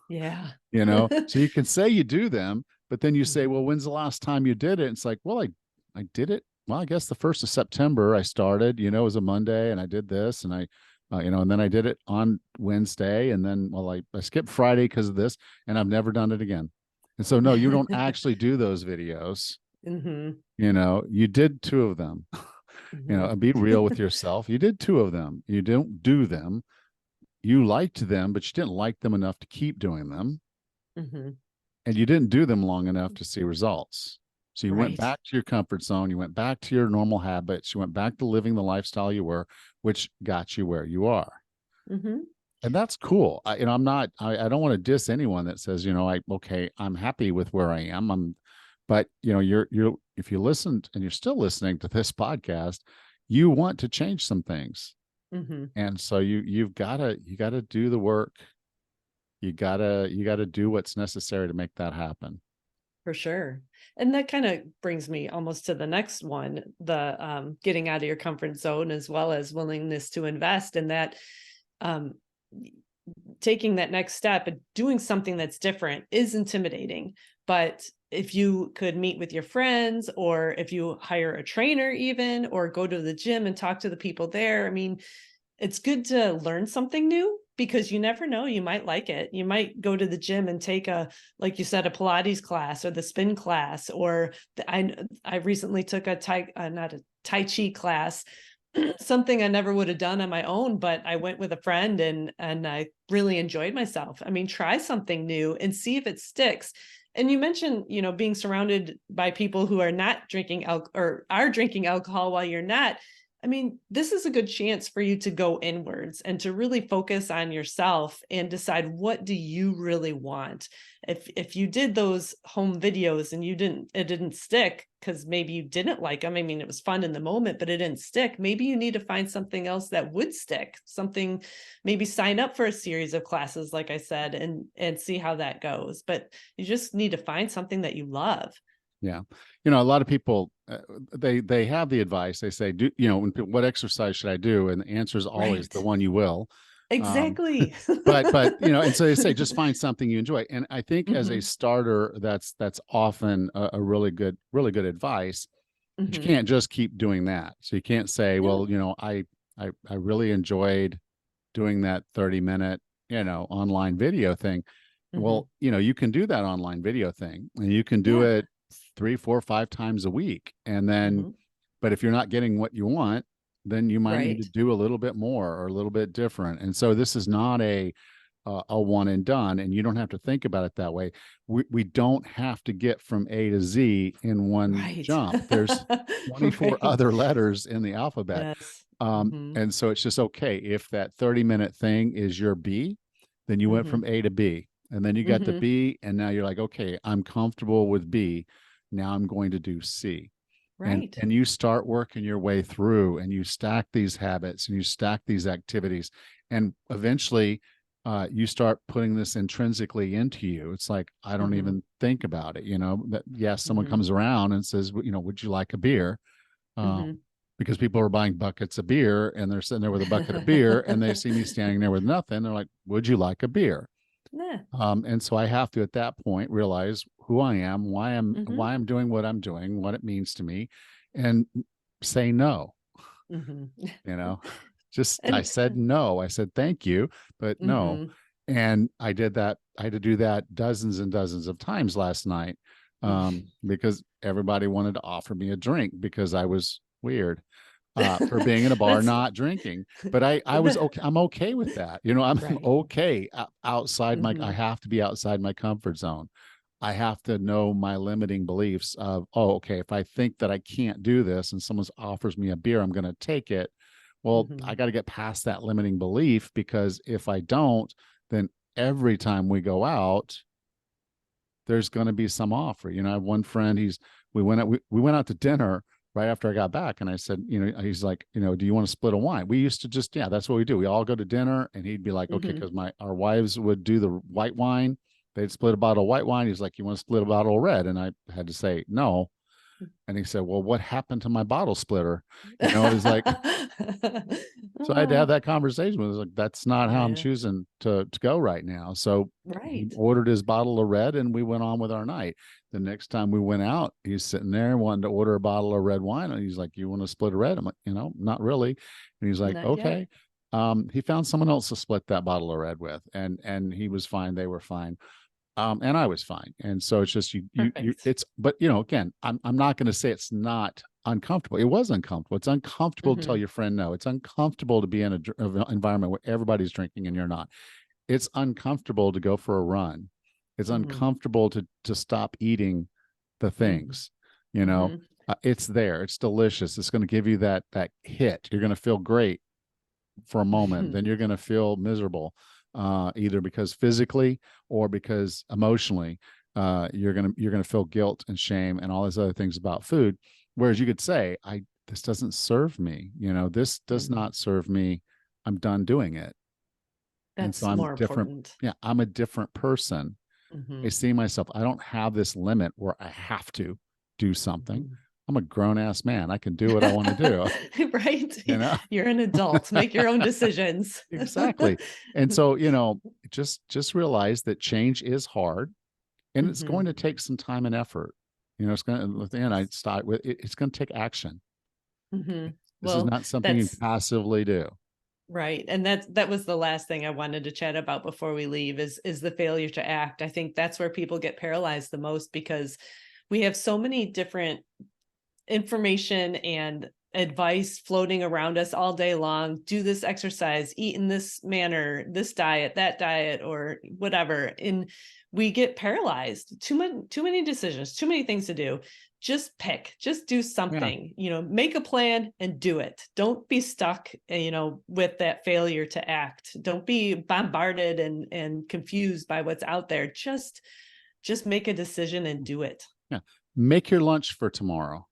Yeah. So you can say you do them, but then you say, Mhm. well, when's the last time you did it? It's like, well, I did it. Well, I guess the 1st of September I started, it was a Monday, and I did this, and and then I did it on Wednesday, and then, well, I skipped Friday because of this, and I've never done it again. And so, no, you don't actually do those videos. Mhm. You did 2 of them. Mhm. Be real with yourself. You did 2 of them. You don't do them. You liked them, but you didn't like them enough to keep doing them. Mhm. And you didn't do them long enough to see results. So you went Right. back to your comfort zone. You went back to your normal habits. You went back to living the lifestyle you were, which got you where you are. Mhm. And that's cool. I'm not, I don't want to diss anyone that says, I'm happy with where I am. But if you listened and you're still listening to this podcast, you want to change some things. Mhm. And so you gotta do the work. You gotta do what's necessary to make that happen. For sure. And that kind of brings me almost to the next one, the getting out of your comfort zone as well as willingness to invest in that um taking that next step and doing something that's different is intimidating. But if you could meet with your friends, or if you hire a trainer even, or go to the gym and talk to the people there, I mean, it's good to learn something new, because you never know, you might like it. You might go to the gym and take like you said, a Pilates class or the spin class, or I recently took not a Tai Chi class, something I never would have done on my own, but I went with a friend and I really enjoyed myself. I mean, try something new and see if it sticks. And you mentioned, being surrounded by people who are not drinking alcohol, or are drinking alcohol while you're not. I mean, this is a good chance for you to go inwards and to really focus on yourself and decide, what do you really want? If you did those home videos and it didn't stick because maybe you didn't like them. I mean, it was fun in the moment, but it didn't stick. Maybe you need to find something else that would stick. Something, maybe sign up for a series of classes, like I said, and see how that goes. But you just need to find something that you love. Yeah. A lot of people, they have the advice. They say, what exercise should I do? And the answer is always the Right. one you will. Um, Exactly. but and so they say, just find something you enjoy. And I think as a hmm starter, that's often a really good advice. But you hmm can't just keep doing that. So you can't say, Yeah. well, I really enjoyed doing that 30-minute, online video thing. hmm Well, you can do that online video thing, and you can do Yeah. it 3, 4, 5 times a week. And then, hmm but if you're not getting what you want, then you might need to Right. do a little bit more or a little bit different. And so this is not a one and done, and you don't have to think about it that way. We don't have to get from A to Z in one Right. jump. There's 24 Right. other letters in the alphabet. Yes. hmm And so it's just okay. If that 30-minute thing is your B, then you went hmm from A to B. And then you got the hmm B, and now you're like, okay, I'm comfortable with B. Now I'm going to do C. Right. And you start working your way through, and you stack these habits and you stack these activities. And eventually you start putting this intrinsically into you. It's like, I don't hmm even think about it, that yes, someone hmm comes around and says, would you like a beer? hmm because people are buying buckets of beer and they're sitting there with a bucket of beer and they see me standing there with nothing. They're like, would you like a beer? Yeah. And so I have to, at that point, realize who I am, Mm-hmm. why I'm doing what I'm doing, what it means to me, and say no. Mm-hmm. You know, just I And said no. I said thank you, but no. mm-hmm. And I did that. I had to do that dozens and dozens of times last night, because everybody wanted to offer me a drink because I was weird, for being in a bar That's not drinking. But I was okay. I'm okay with that. I'm right. okay outside my. I Mm-hmm. have to be outside my comfort zone. I have to know my limiting beliefs of, oh, okay, if I think that I can't do this and someone offers me a beer, I'm going to take it. Well, Mm-hmm. I got to get past that limiting belief, because if I don't, then every time we go out, there's going to be some offer. I have one friend, we went out to dinner right after I got back, and I said, he's like, do you want to split a wine? We used to just, yeah, that's what we do. We all go to dinner, and he'd be like, okay, Mm-hmm. because our wives would do the white wine. They'd split a bottle of white wine. He's like, you want to split a bottle of red? And I had to say no. And he said, well, what happened to my bottle splitter? It's like, so I had to have Oh, that conversation with him. Like, that's not how I'm yeah. choosing to go right now. So he Right. ordered his bottle of red, and we went on with our night. The next time we went out, he's sitting there wanting to order a bottle of red wine. And he's like, you want to split a red? I'm like, not really. And he's like, Not yet. okay. He found someone else to split that bottle of red with, and he was fine. They were fine. And I was fine. And so it's just Perfect. but again, I'm not going to say it's not uncomfortable. It was uncomfortable. It's uncomfortable to tell Mm-hmm. your friend no. It's uncomfortable to be in an environment where everybody's drinking and you're not. It's uncomfortable to go for a run. It's Mm-hmm. uncomfortable to stop eating the Mm-hmm. things. Mm-hmm. It's there. It's delicious. It's going to give you that hit. You're going to feel great for a moment, then you're going to feel miserable, either because physically or because emotionally. You're going to feel guilt and shame and all these other things about food. Whereas you could say, this doesn't serve me. This does Mm-hmm. not serve me. I'm done doing it. And so That's I'm more different. important. Yeah, I'm a different person. I Mm-hmm. see myself. I don't have this limit where I have to do something. Mm-hmm. I'm a grown ass man. I can do what I want to do. Right. You know. You're an adult. Make your own decisions. Exactly. And so, just realize that change is hard, and it's Mm-hmm. going to take some time and effort. It's going to, at the end, I start with it's going to take action. Mm-hmm. This is Well, not something you that's passively do. right. And that was the last thing I wanted to chat about before we leave is the failure to act. I think that's where people get paralyzed the most, because we have so many different information and advice floating around us all day long. Do this exercise, eat in this manner, this diet, that diet, or whatever. And we get paralyzed. Too many decisions, too many things to do. Just pick, just do Yeah. something, make a plan and do it. Don't be stuck, with that failure to act. Don't be bombarded and confused by what's out there. Just make a decision and do it. Yeah. Make your lunch for tomorrow.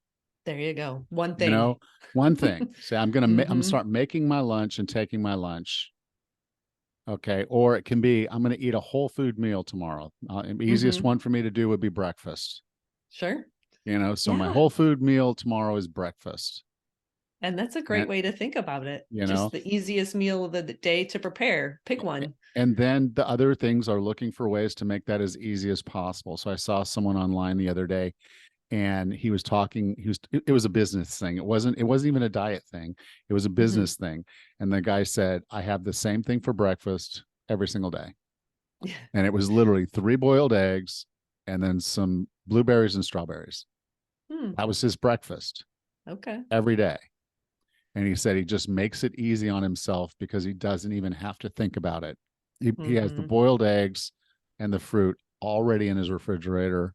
There you go. One You thing. know, one thing. Say, I'm going to Mm-hmm. start making my lunch and taking my lunch. Okay. Or it can be, I'm going to eat a whole food meal tomorrow. The easiest Mm-hmm. one for me to do would be breakfast. Sure. So my Yeah. whole food meal tomorrow is breakfast. And that's a great And, way to think about it. you Just know, the easiest meal of the day to prepare. Pick one. and then the other things are looking for ways to make that as easy as possible. So I saw someone online the other day, and he was talking, it was a business thing. It wasn't even a diet thing. It was a Mm-hmm. business thing. And the guy said, I have the same thing for breakfast every single day. Yeah. And it was literally 3 boiled eggs and then some blueberries and strawberries. Hmm. That was his breakfast Okay. every day. And he said he just makes it easy on himself because he doesn't even have to think about it. He has the Mm-hmm. boiled eggs and the fruit already in his refrigerator.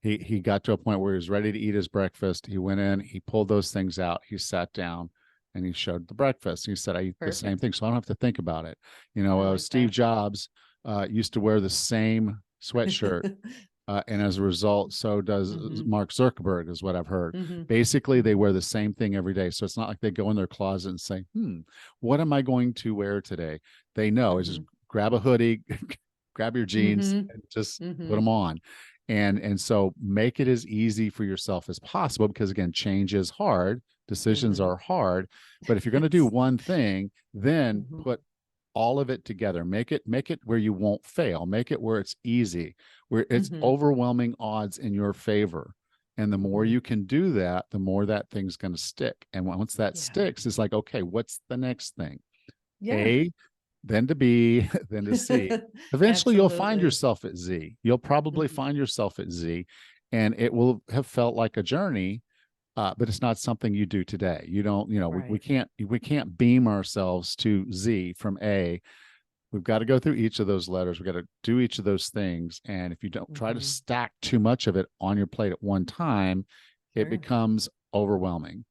He got to a point where he was ready to eat his breakfast. He went in, he pulled those things out, he sat down, and he showed the breakfast. He said, I eat the same Perfect. thing, so I don't have to think about it. I like Steve that. Jobs used to wear the same sweatshirt. And as a result, so does Mm-hmm. Mark Zuckerberg, is what I've heard. Mm-hmm. Basically, they Mm-hmm. wear the same thing every day. So it's not like they go in their closet and say, what am I going to wear today? They know it's just grab a hoodie, grab your jeans, Mm-hmm. and just put Mm-hmm. them on. And so make it as easy for yourself as possible, because again, change is hard Decisions Mhm. are hard, but if you're going to do one thing, then Mhm. put all of it together. Make it where you won't fail. Make it where it's easy, where it's Mhm. overwhelming odds in your favor. And the more Mhm. you can do that, the more that thing's going to stick. And once that Yeah. sticks, it's like, okay, what's the next thing? Yeah. A, then to B, then to C. Eventually, you'll find Absolutely. yourself at Z. You'll probably Mhm. find yourself at Z, and it will have felt like a journey, but it's not something you do today. You don't, Right. we can't beam ourselves to Z from A. We've got to go through each of those letters. We've got to do each of those things. And if you don't try to Mhm. stack too much of it on your plate at one time, it Sure. becomes overwhelming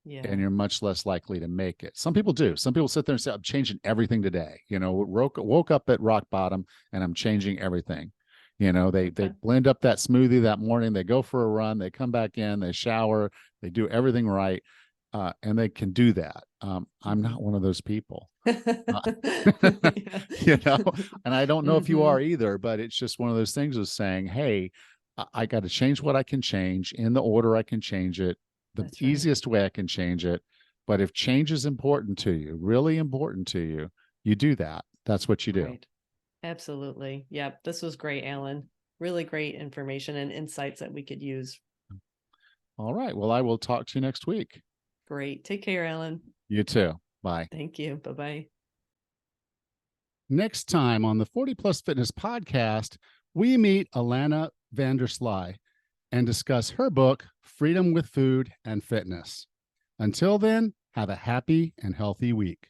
and Yeah. you're much less likely to make it. Some people do. Some people sit there and say, I'm changing everything today. Woke up at rock bottom and I'm changing everything. They Okay. blend up that smoothie that morning, they go for a run, they come back in, they shower, they do everything right. And they can do that. I'm Mhm. not one of those people. Uh, Yeah. you know, and I don't know if you are Mhm. either, but it's just one of those things of saying, hey, I got to change what I can change in the order I can change it, the That's right. easiest way I can change it. But if change is important to you, really important to you, you do that. That's what you do. Right. Absolutely. Yep. This was great, Alan. Really great information and insights that we could use. All right. Well, I will talk to you next week. Great. Take care, Alan. You too. Bye. Thank you. Bye-bye. Next time on the 40 Plus Fitness podcast, we meet Alana Vandersly and discuss her book, Freedom with Food and Fitness. Until then, have a happy and healthy week.